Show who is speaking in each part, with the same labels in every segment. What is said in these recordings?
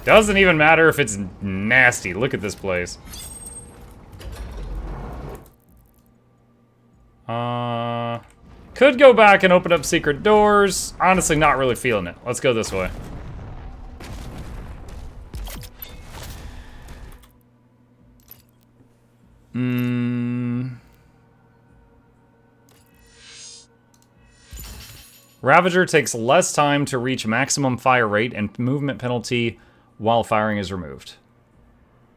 Speaker 1: Doesn't even matter if it's nasty. Look at this place. Could go back and open up secret doors. Honestly, not really feeling it. Let's go this way. Ravager takes less time to reach maximum fire rate and movement penalty while firing is removed.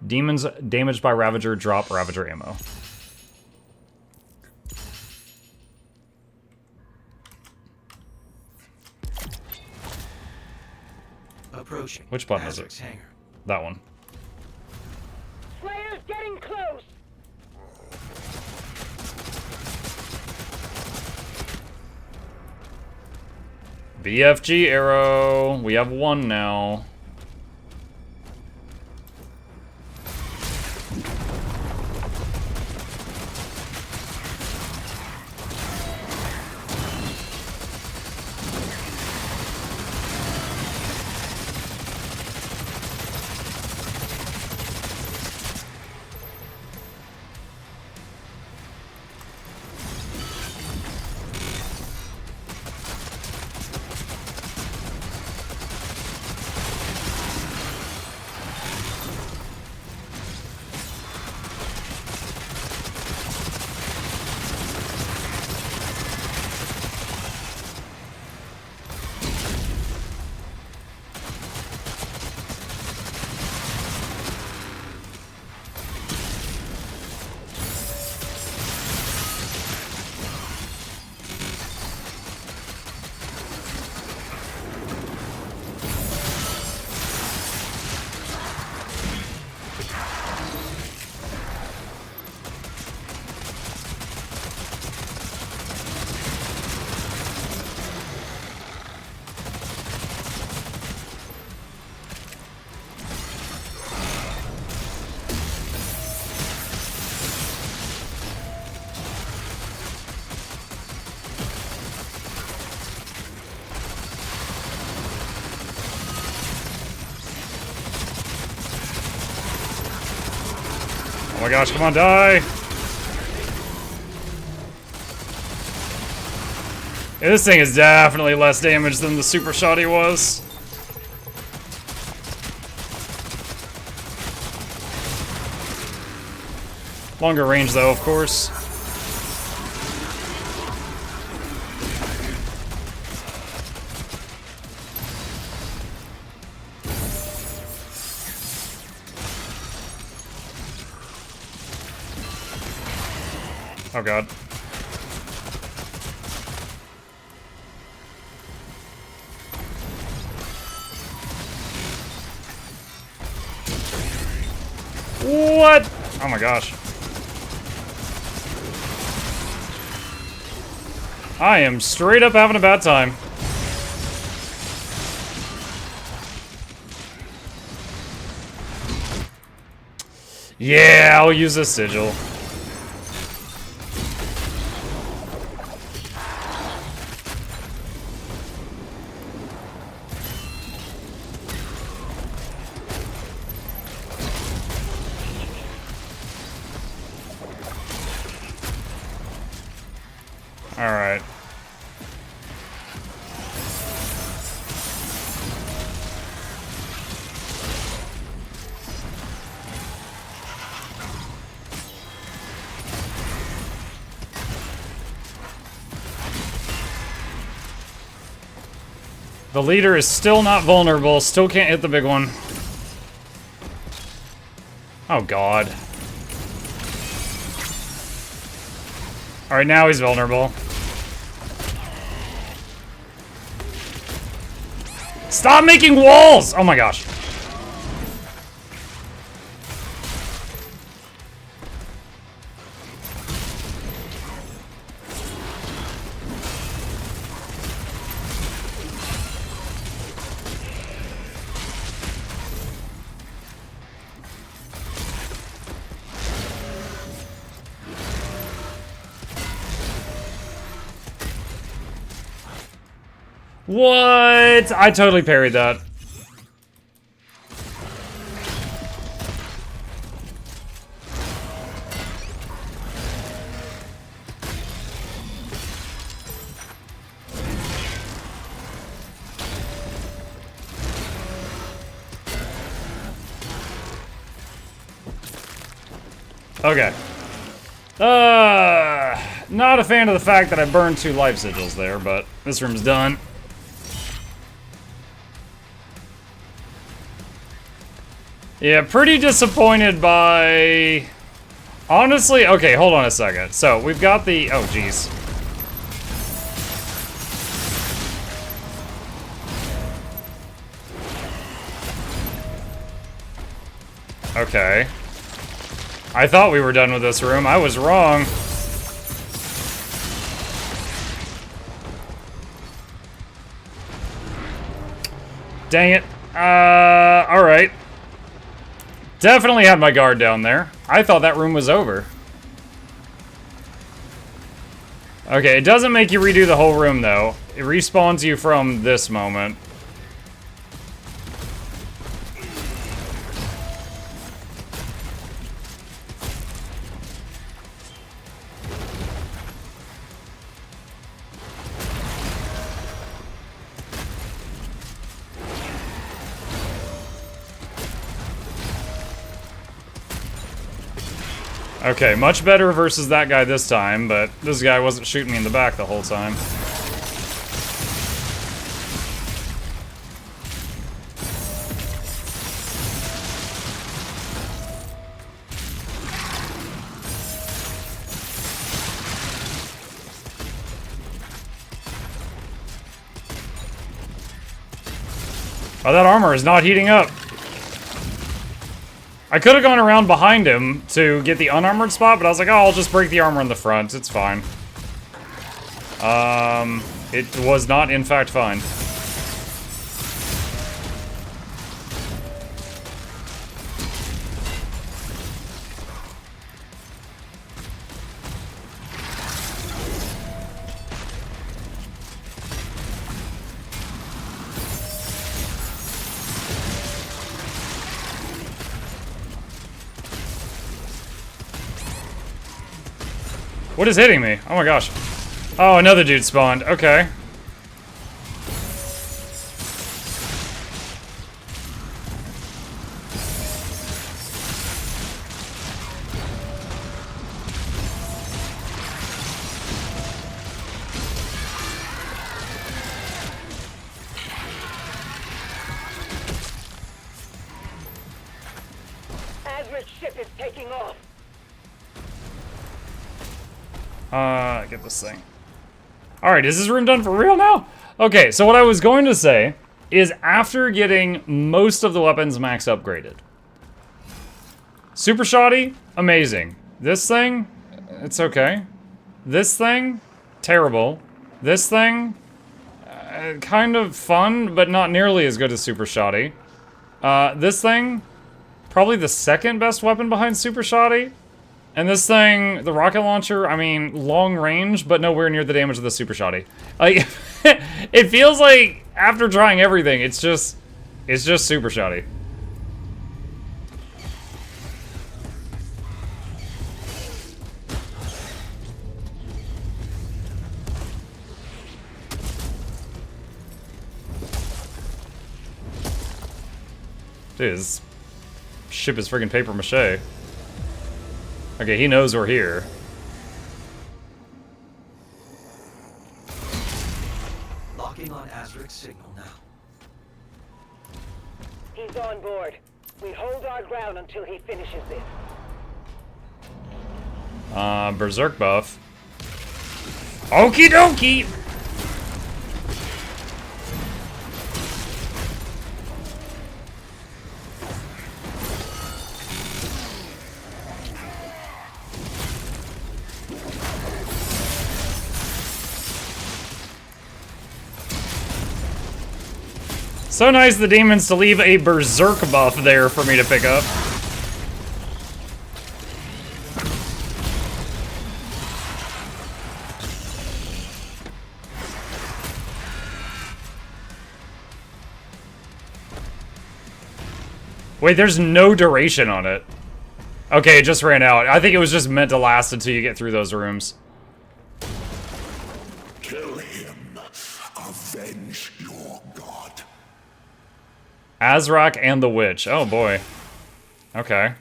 Speaker 1: Demons damaged by Ravager drop Ravager ammo.
Speaker 2: Approaching.
Speaker 1: Which button is it?
Speaker 2: Hangar.
Speaker 1: That one.
Speaker 3: Slayer's getting close.
Speaker 1: BFG arrow. We have one now. Oh my gosh, come on, die! Yeah, this thing is definitely less damage than the super shotty was. Longer range though, of course. Oh god. What? Oh my gosh. I am straight up having a bad time. Yeah, I'll use this sigil. Alright. The leader is still not vulnerable, still can't hit the big one. Oh god. Alright, now he's vulnerable. Stop making walls! Oh my gosh. What? I totally parried that. Okay. Not a fan of the fact that I burned 2 life sigils there, but this room's done. Yeah, pretty disappointed by... Honestly, okay, hold on a second. So, we've got the... Oh, jeez. Okay. I thought we were done with this room. I was wrong. Dang it. Alright. Definitely had my guard down there. I thought that room was over. Okay, it doesn't make you redo the whole room, though. It respawns you from this moment. Okay, much better versus that guy this time, but this guy wasn't shooting me in the back the whole time. Oh, that armor is not heating up. I could have gone around behind him to get the unarmored spot, but I was like, oh, I'll just break the armor in the front. It's fine. It was not, in fact, fine. What is hitting me? Oh my gosh. Oh, another dude spawned. Okay.
Speaker 3: Azra's ship is taking off.
Speaker 1: Get this thing. Alright, is this room done for real now? Okay, so what I was going to say is after getting most of the weapons max upgraded. Super shoddy, amazing. This thing, it's okay. This thing, terrible. This thing, kind of fun, but not nearly as good as super shoddy. This thing, probably the second best weapon behind super shoddy. And this thing, the rocket launcher, I mean, long range, but nowhere near the damage of the super shoddy. Like, it feels like after trying everything, it's just super shoddy. Dude, this ship is friggin' paper mache. Okay, he knows we're here.
Speaker 2: Locking on Azric's signal now.
Speaker 3: He's on board. We hold our ground until he finishes this.
Speaker 1: Berserk buff. Okie dokie! So nice the demons to leave a berserk buff there for me to pick up. Wait, there's no duration on it. Okay, it just ran out. I think it was just meant to last until you get through those rooms.
Speaker 4: Kill him. Avenge your god.
Speaker 1: Azrak and the Witch. Oh boy. Okay.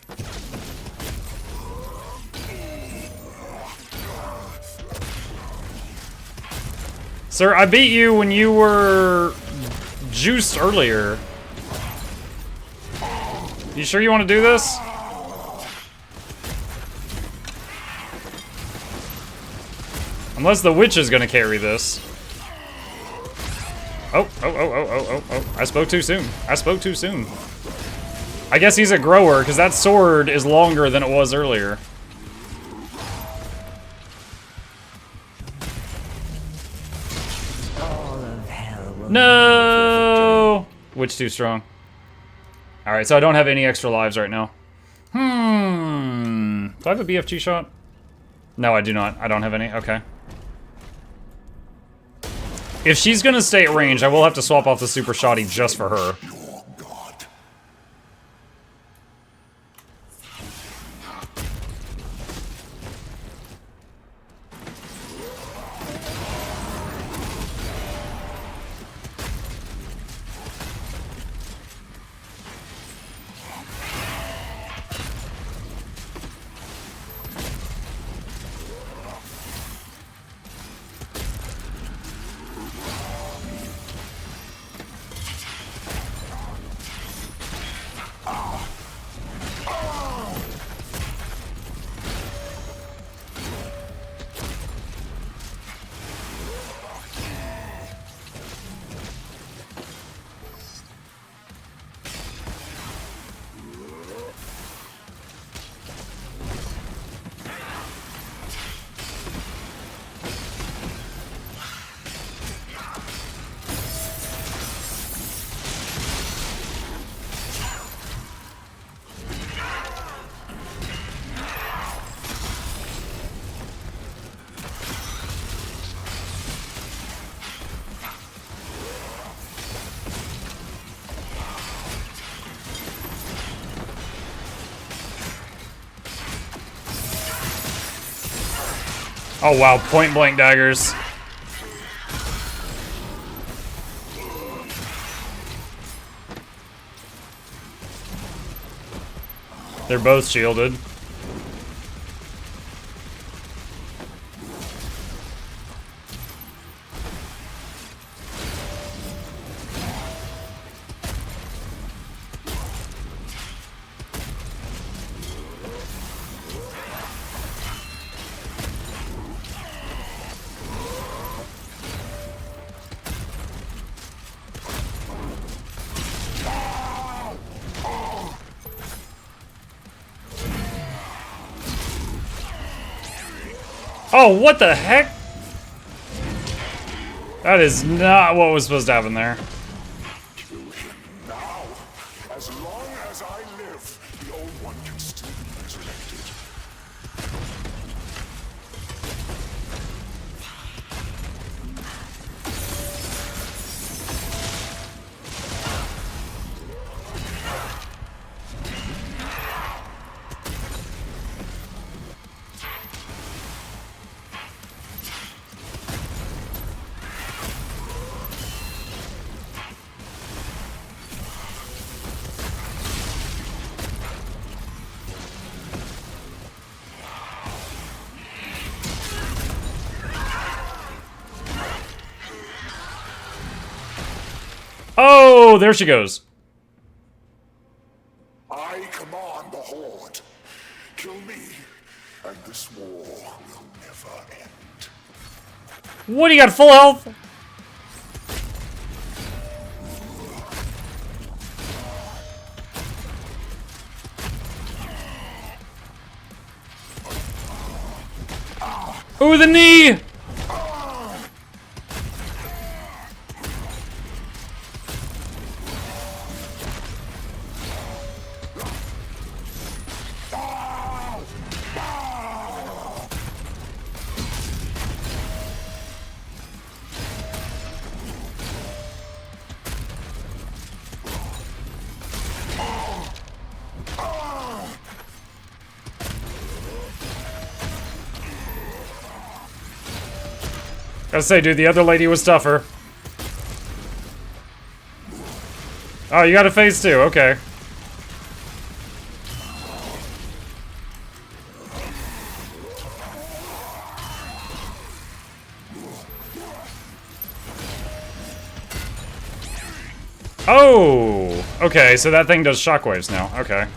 Speaker 1: Sir, I beat you when you were juiced earlier. You sure you want to do this? Unless the witch is gonna carry this. Oh. I spoke too soon. I spoke too soon. I guess he's a grower, because that sword is longer than it was earlier. No! Witch too strong. Alright, so I don't have any extra lives right now. Do I have a BFG shot? No, I do not. I don't have any. Okay. If she's gonna stay at range, I will have to swap off the super shotty just for her.
Speaker 4: Your god.
Speaker 1: Oh wow, point blank daggers. They're both shielded. Oh, what the heck? That is not what was supposed to happen there.
Speaker 4: Kill him now. As long as I live, the old one can still be resurrected.
Speaker 1: Oh, there she goes.
Speaker 4: I command the Horde. Kill me, and this war will never end.
Speaker 1: What, do you got full health? Ooh, the knee! Gotta say, dude, the other lady was tougher. Oh, you got a phase too, okay. Oh! Okay, so that thing does shockwaves now. Okay.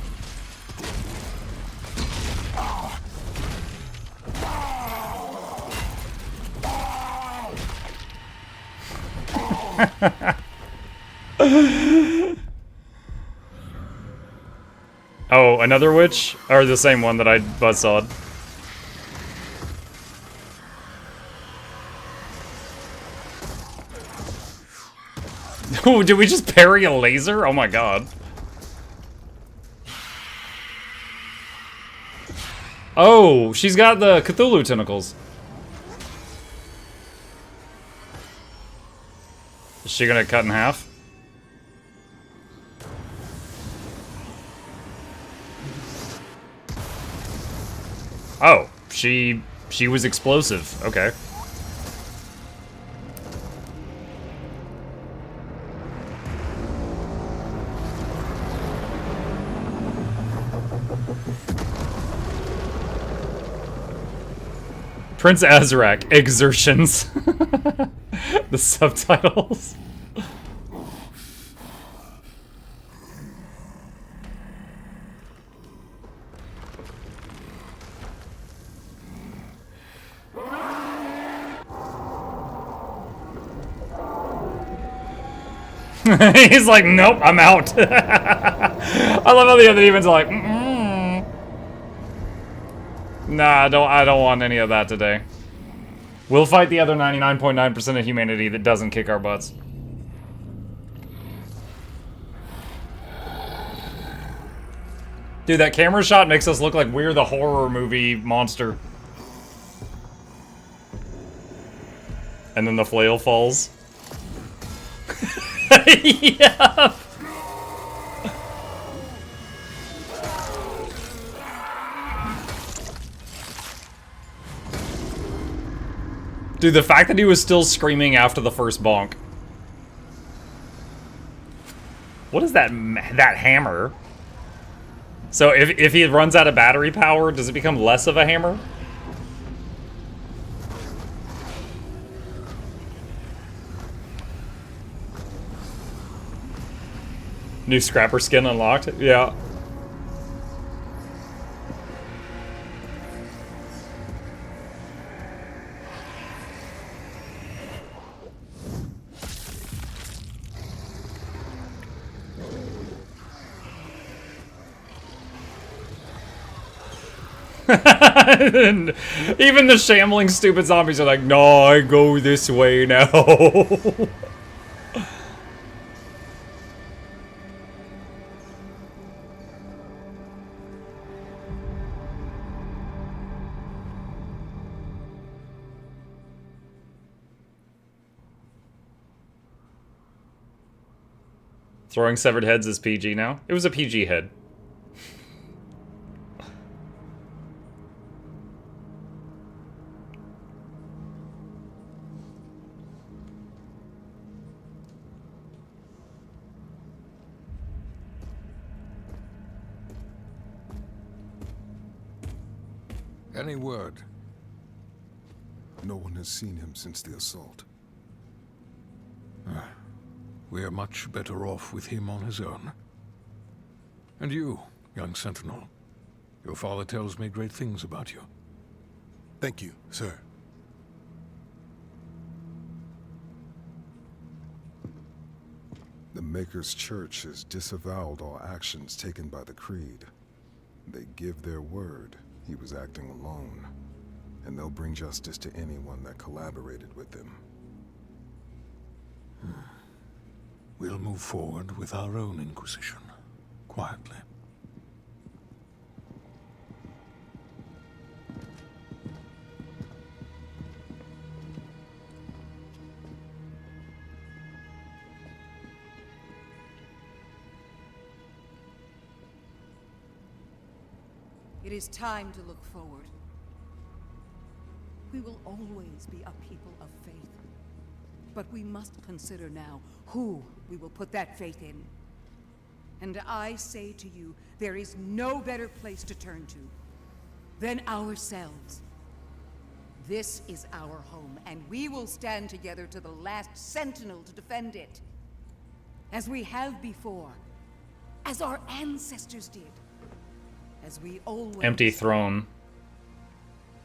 Speaker 1: Oh, another witch? Or the same one that I buzzsawed? Oh, did we just parry a laser? Oh my god. Oh, she's got the Cthulhu tentacles. Is she gonna cut in half? Oh, she was explosive. Okay. Prince Azrak, exertions. The subtitles. He's like, nope, I'm out. I love how the other demons are like, nah, I don't want any of that today. We'll fight the other 99.9% of humanity that doesn't kick our butts. Dude, that camera shot makes us look like we're the horror movie monster. And then the flail falls. Yeah. Dude, the fact that he was still screaming after the first bonk. What is that hammer? So if he runs out of battery power, does it become less of a hammer? New scrapper skin unlocked? Yeah. Even the shambling stupid zombies are like, no, I go this way now. Throwing severed heads is PG now? It was a PG head.
Speaker 5: Any word?
Speaker 4: No one has seen him since the assault.
Speaker 5: We are much better off with him on his own. And you, young sentinel, your father tells me great things about you.
Speaker 4: Thank you, sir. The Maker's Church has disavowed all actions taken by the Creed. They give their word he was acting alone, and they'll bring justice to anyone that collaborated with them.
Speaker 5: We'll move forward with our own Inquisition, quietly.
Speaker 6: It is time to look forward. We will always be a people of faith. But we must consider now who we will put that faith in. And I say to you, there is no better place to turn to than ourselves. This is our home, and we will stand together to the last sentinel to defend it. as we have before, as our ancestors did, as we always...
Speaker 1: Empty throne.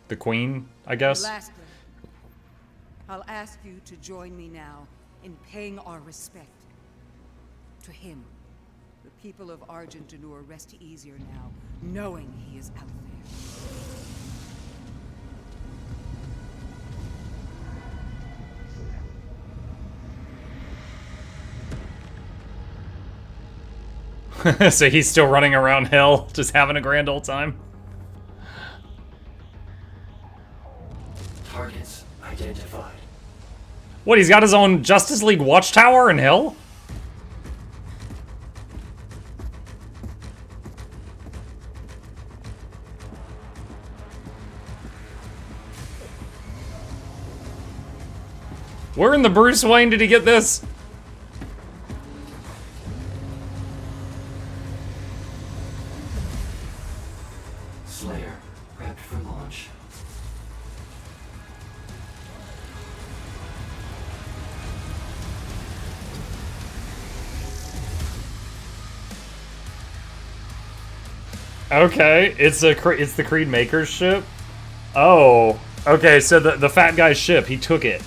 Speaker 1: The queen, I guess?
Speaker 6: Lastly, I'll ask you to join me now in paying our respect to him. The people of Argentanur rest easier now, knowing he is out
Speaker 1: there. So he's still running around hell, just having a grand old time?
Speaker 2: Targets identified.
Speaker 1: What, he's got his own Justice League watchtower in hell? Where in the Bruce Wayne did he get this?
Speaker 2: Slayer, prepped for launch.
Speaker 1: Okay, it's the Creed Maker's ship. Oh, okay. So the fat guy's ship, he took it,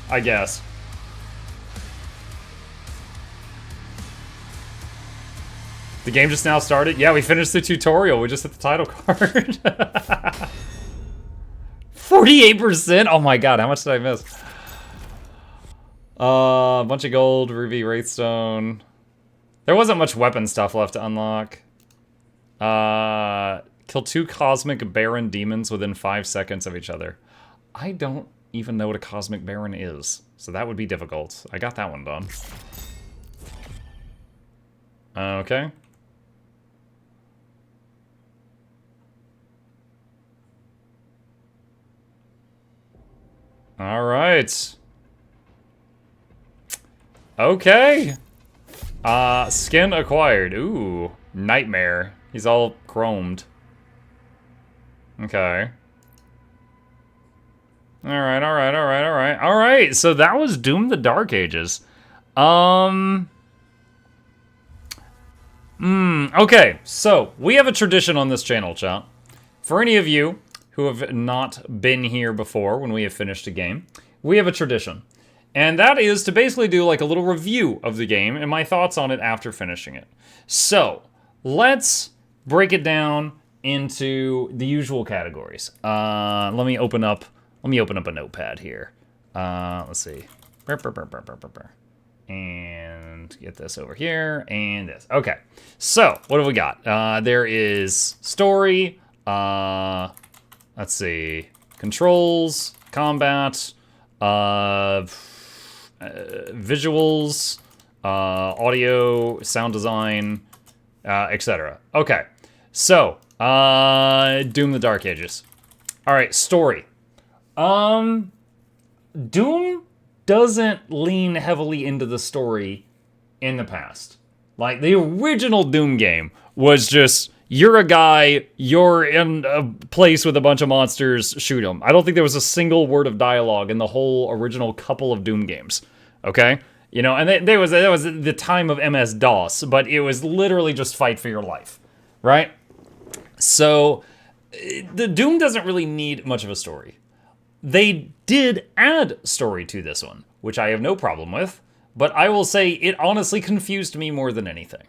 Speaker 1: I guess. The game just now started. Yeah, we finished the tutorial. We just hit the title card. 48%. Oh my god, how much did I miss? A bunch of gold, ruby, wraithstone. There wasn't much weapon stuff left to unlock. Kill 2 Cosmic Baron demons within 5 seconds of each other. I don't even know what a Cosmic Baron is, so that would be difficult. I got that one done. Okay. Alright. Okay. Skin acquired. Ooh, Nightmare. He's all chromed. Okay. Alright, alright, alright, alright. Alright, so that was Doom the Dark Ages. Okay, so we have a tradition on this channel, chat. For any of you who have not been here before when we have finished a game, we have a tradition. And that is to basically do like a little review of the game and my thoughts on it after finishing it. So, let's break it down into the usual categories. Let me open up a notepad here. Let's see. And get this over here, and this. Okay, so what have we got? There is story, let's see, controls, combat, visuals, audio, sound design, etc. Okay, so, Doom the Dark Ages. Alright, story. Doom doesn't lean heavily into the story in the past. Like, the original Doom game was just, you're a guy, you're in a place with a bunch of monsters, shoot them. I don't think there was a single word of dialogue in the whole original couple of Doom games. Okay? You know, and there was the time of MS-DOS, but it was literally just fight for your life. Right? So, the Doom doesn't really need much of a story. They did add story to this one, which I have no problem with, but I will say it honestly confused me more than anything,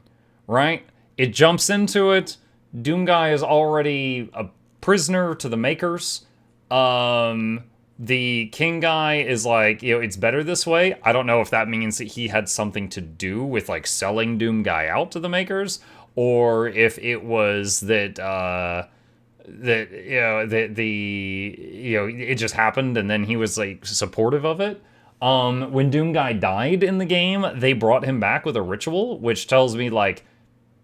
Speaker 1: right? It jumps into it, Doom Guy is already a prisoner to the Makers, the King Guy is like, you know, it's better this way. I don't know if that means that he had something to do with, like, selling Doom Guy out to the Makers, or if it was that, it just happened and then he was like supportive of it. When Doom Guy died in the game, they brought him back with a ritual, which tells me like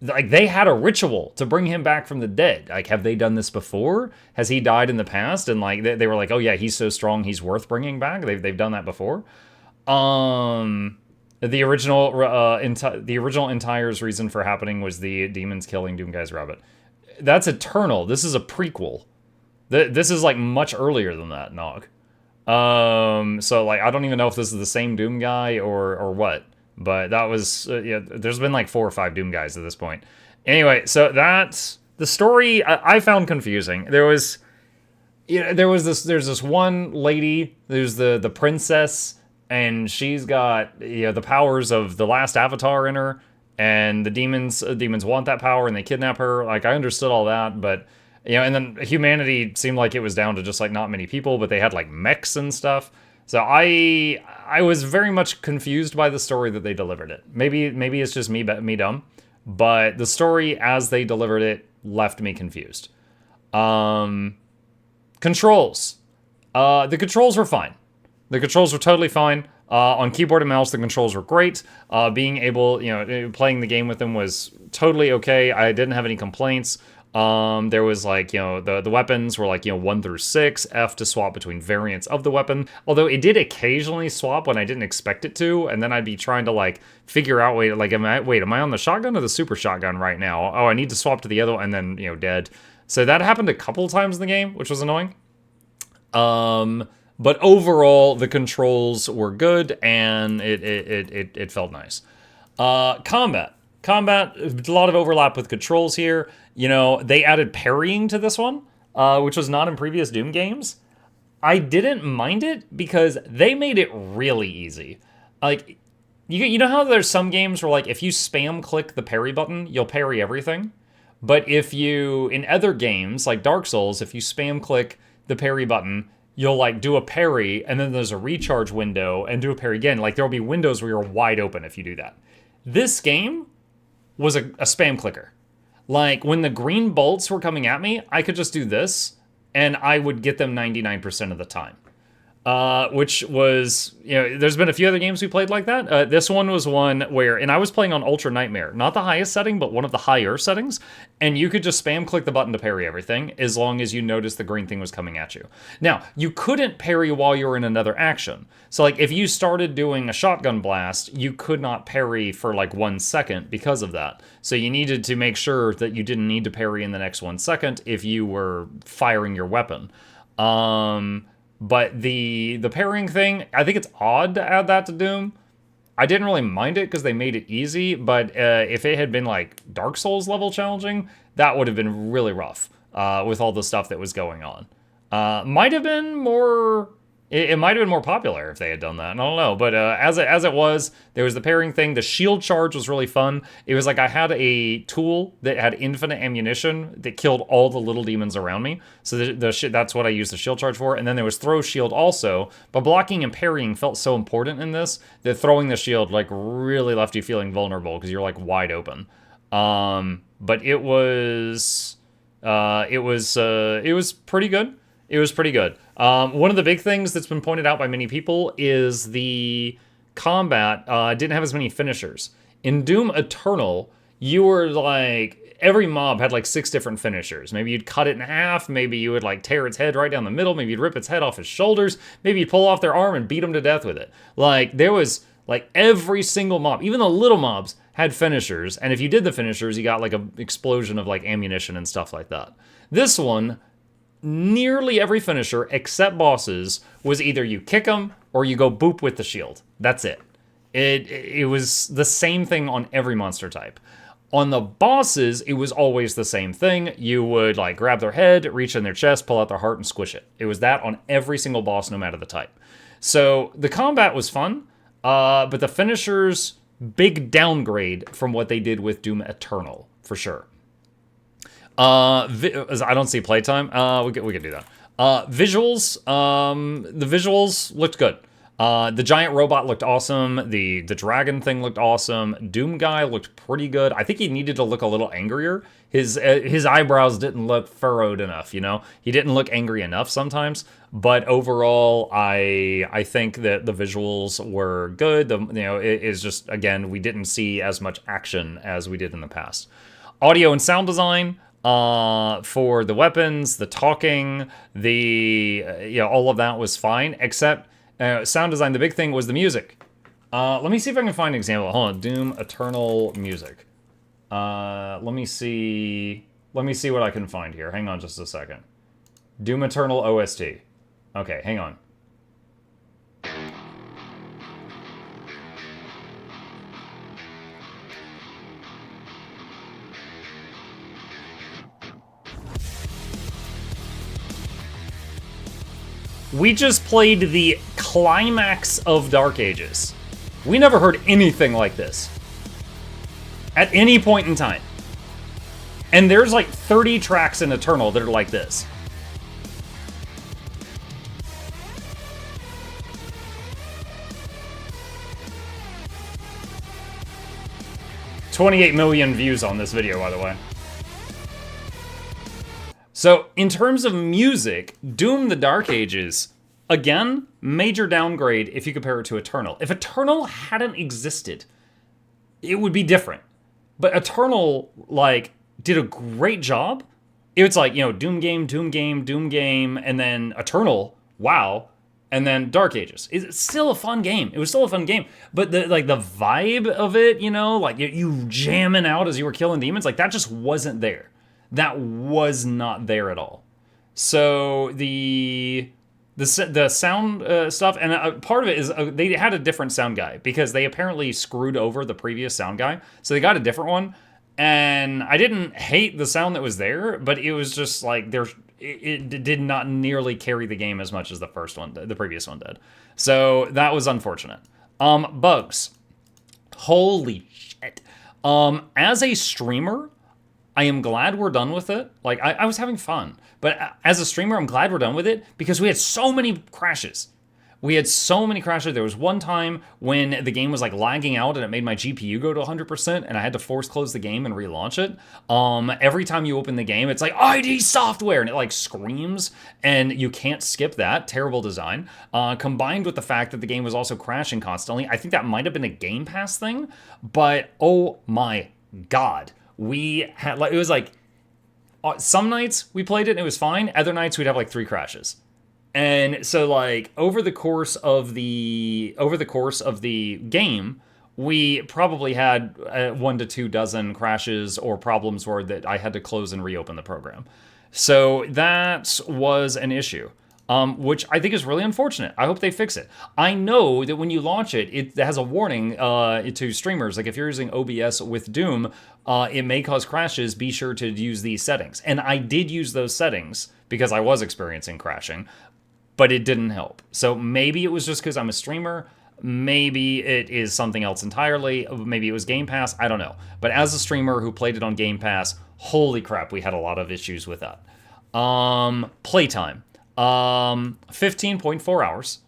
Speaker 1: they had a ritual to bring him back from the dead. Like, have they done this before? Has he died in the past? And like they were like, oh yeah, he's so strong, he's worth bringing back. They've done that before. The original Entire's reason for happening was the demons killing Doom Guy's rabbit. That's Eternal. This is a prequel. This is like much earlier than that, Nog. So like I don't even know if this is the same Doom Guy or what. But that was, yeah, there's been like 4 or 5 Doom guys at this point. Anyway, so that's, the story I found confusing. There's this one lady, there's the princess, and she's got, the powers of the last Avatar in her, and the demons want that power and they kidnap her. Like, I understood all that, but and then humanity seemed like it was down to just like not many people, but they had like mechs and stuff. So I was very much confused by the story that they delivered it. Maybe it's just me dumb, but the story as they delivered it left me confused. Controls. The controls were fine. The controls were totally fine. On keyboard and mouse, the controls were great. Being able, playing the game with them was totally okay. I didn't have any complaints. There was like, the weapons were like, 1 through 6, F to swap between variants of the weapon. Although it did occasionally swap when I didn't expect it to, and then I'd be trying to like figure out, am I on the shotgun or the super shotgun right now? Oh, I need to swap to the other one, and then, dead. So that happened a couple times in the game, which was annoying. But overall, the controls were good, and it felt nice. Combat, a lot of overlap with controls here. They added parrying to this one, which was not in previous Doom games. I didn't mind it because they made it really easy. Like, you know how there's some games where, like, if you spam click the parry button, you'll parry everything? But if you, in other games, like Dark Souls, if you spam click the parry button, you'll like do a parry, and then there's a recharge window, and do a parry again. Like, there'll be windows where you're wide open if you do that. This game was a spam clicker. Like, when the green bolts were coming at me, I could just do this, and I would get them 99% of the time. Which was, there's been a few other games we played like that. This one was one where, and I was playing on Ultra Nightmare, not the highest setting, but one of the higher settings, and you could just spam click the button to parry everything, as long as you noticed the green thing was coming at you. Now, you couldn't parry while you were in another action. So, like, if you started doing a shotgun blast, you could not parry for, like, 1 second because of that. So you needed to make sure that you didn't need to parry in the next 1 second if you were firing your weapon. But the parrying thing, I think it's odd to add that to Doom. I didn't really mind it because they made it easy, but if it had been like Dark Souls level challenging, that would have been really rough with all the stuff that was going on. Might have been more... It might have been more popular if they had done that. I don't know. But as it was, there was the parrying thing. The shield charge was really fun. It was like I had a tool that had infinite ammunition that killed all the little demons around me. So that's what I used the shield charge for. And then there was throw shield also. But blocking and parrying felt so important in this that throwing the shield like really left you feeling vulnerable because you're like wide open. But it was pretty good. It was pretty good. One of the big things that's been pointed out by many people is the combat didn't have as many finishers. In Doom Eternal, you were like, every mob had like 6 different finishers. Maybe you'd cut it in half, maybe you would like tear its head right down the middle, maybe you'd rip its head off its shoulders, maybe you'd pull off their arm and beat them to death with it. Like, there was like every single mob, even the little mobs, had finishers, and if you did the finishers, you got like an explosion of like ammunition and stuff like that. This one, nearly every finisher, except bosses, was either you kick them or you go boop with the shield. That's it. It was the same thing on every monster type. On the bosses, it was always the same thing. You would like grab their head, reach in their chest, pull out their heart, and squish it. It was that on every single boss, no matter the type. So the combat was fun, but the finishers, big downgrade from what they did with Doom Eternal, for sure. I don't see playtime. We could do that. Visuals. The visuals looked good. The giant robot looked awesome. The dragon thing looked awesome. Doom guy looked pretty good. I think he needed to look a little angrier. His eyebrows didn't look furrowed enough. He didn't look angry enough sometimes. But overall, I think that the visuals were good. It is just, again, we didn't see as much action as we did in the past. Audio and sound design. For the weapons, the talking, all of that was fine, except sound design. The big thing was the music. Let me see if I can find an example. Hold on, Doom Eternal music. Let me see what I can find here. Hang on just a second. Doom Eternal OST. Okay, hang on. We just played the climax of Dark Ages. We never heard anything like this at any point in time. And there's like 30 tracks in Eternal that are like this. $28 million views on this video, by the way. So, in terms of music, Doom the Dark Ages, again, major downgrade if you compare it to Eternal. If Eternal hadn't existed, it would be different. But Eternal, like, did a great job. It's like, you know, Doom game, Doom game, Doom game, and then Eternal, wow, and then Dark Ages. It's still a fun game. It was still a fun game. But the vibe of it, you know, like you jamming out as you were killing demons, like that just wasn't there. That was not there at all. So the sound stuff, and part of it is they had a different sound guy because they apparently screwed over the previous sound guy. So they got a different one. And I didn't hate the sound that was there, but it was just like it did not nearly carry the game as much as the previous one did. So that was unfortunate. Bugs. Holy shit. As a streamer, I am glad we're done with it. Like, I was having fun. But as a streamer, I'm glad we're done with it because we had so many crashes. There was one time when the game was like lagging out and it made my GPU go to 100% and I had to force close the game and relaunch it. Every time you open the game, it's like ID software and it like screams and you can't skip that. Terrible design. Combined with the fact that the game was also crashing constantly. I think that might have been a Game Pass thing, but oh my God. We had like, it was like some nights we played it and it was fine. Other nights we'd have like 3 crashes. And so, like, over the course of the game, we probably had 1 to 2 dozen crashes or problems where that I had to close and reopen the program. So that was an issue, which I think is really unfortunate. I hope they fix it. I know that when you launch it, it has a warning to streamers. Like, if you're using OBS with Doom, it may cause crashes. Be sure to use these settings. And I did use those settings because I was experiencing crashing. But it didn't help. So maybe it was just because I'm a streamer. Maybe it is something else entirely. Maybe it was Game Pass. I don't know. But as a streamer who played it on Game Pass, holy crap, we had a lot of issues with that. Playtime. 15.4 hours.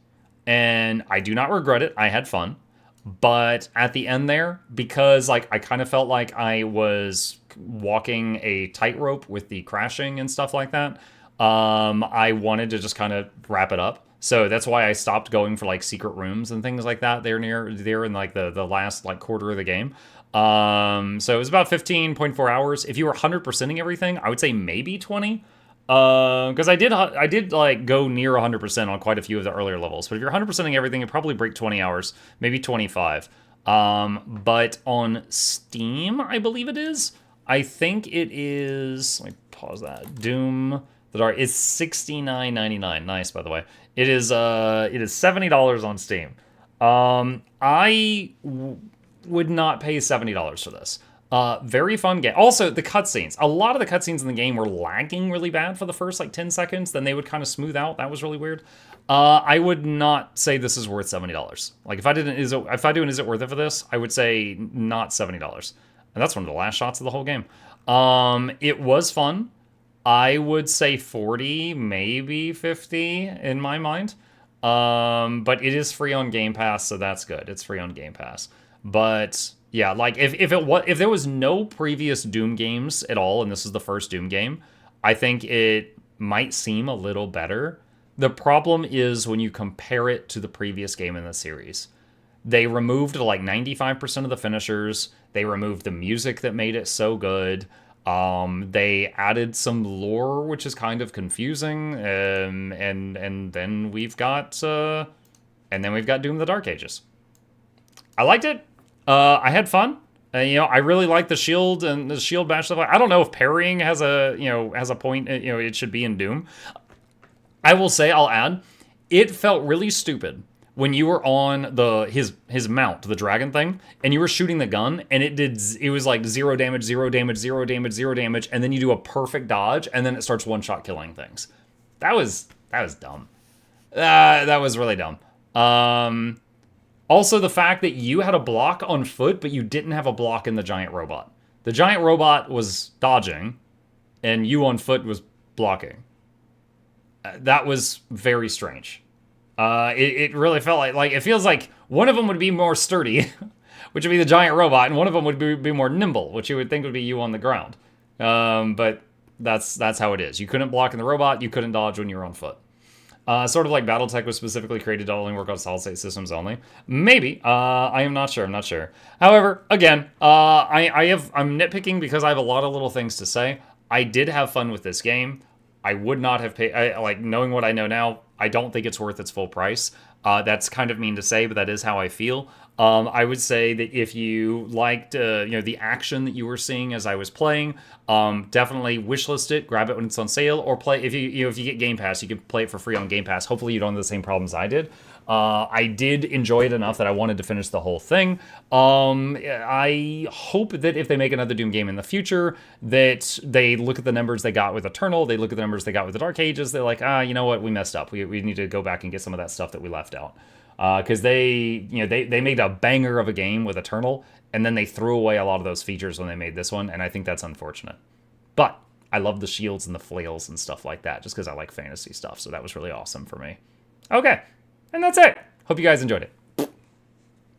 Speaker 1: And I do not regret it. I had fun. But at the end there, because like I kind of felt like I was walking a tightrope with the crashing and stuff like that, I wanted to just kind of wrap it up. So that's why I stopped going for like secret rooms and things like that. They're there in like the last like quarter of the game. So it was about 15.4 hours. If you were 100%ing everything, I would say maybe 20. Because I did like go near 100% on quite a few of the earlier levels. But if you're 100%ing everything, it'd probably break 20 hours, maybe 25. But on Steam, I believe it is. I think it is. Let me pause that. Doom. The Dark is $69.99. Nice, by the way. It is $70 on Steam. I would not pay $70 for this. Very fun game. Also, the cutscenes. A lot of the cutscenes in the game were lagging really bad for the first like 10 seconds. Then they would kind of smooth out. That was really weird. I would not say this is worth $70. Like if I do an is it worth it for this? I would say not $70. And that's one of the last shots of the whole game. It was fun. I would say 40, maybe 50 in my mind. But it is free on Game Pass, so that's good. It's free on Game Pass. But yeah, like if there was no previous Doom games at all, and this is the first Doom game, I think it might seem a little better. The problem is when you compare it to the previous game in the series. They removed like 95% of the finishers. They removed the music that made it so good. They added some lore, which is kind of confusing, and then we've got Doom the Dark Ages. I liked it. I had fun. I really like the shield and the shield bash stuff. I don't know if parrying has a point. It should be in Doom. I will say, I'll add, it felt really stupid when you were on his mount, the dragon thing, and you were shooting the gun, and it was like 0 damage, 0 damage, 0 damage, 0 damage, and then you do a perfect dodge, and then it starts one-shot killing things. That was dumb. That was really dumb. Also, the fact that you had a block on foot, but you didn't have a block in the giant robot. The giant robot was dodging, and you on foot was blocking. That was very strange. It really felt like it feels like one of them would be more sturdy, which would be the giant robot, and one of them would be more nimble, which you would think would be you on the ground. But that's how it is. You couldn't block in the robot, you couldn't dodge when you were on foot. Sort of like BattleTech was specifically created to only work on solid-state systems only. Maybe. I am not sure. I'm not sure. However, again, I'm nitpicking because I have a lot of little things to say. I did have fun with this game. I would not have paid, like, knowing what I know now, I don't think it's worth its full price. That's kind of mean to say, but that is how I feel. I would say that if you liked, the action that you were seeing as I was playing, definitely wishlist it, grab it when it's on sale, or play, if you get Game Pass, you can play it for free on Game Pass. Hopefully you don't have the same problems I did. I did enjoy it enough that I wanted to finish the whole thing. I hope that if they make another Doom game in the future, that they look at the numbers they got with Eternal, they look at the numbers they got with the Dark Ages, they're like, you know what, we messed up. We need to go back and get some of that stuff that we left out. Because they made a banger of a game with Eternal, and then they threw away a lot of those features when they made this one, and I think that's unfortunate. But I love the shields and the flails and stuff like that, just because I like fantasy stuff, so that was really awesome for me. Okay. And that's it. Hope you guys enjoyed it.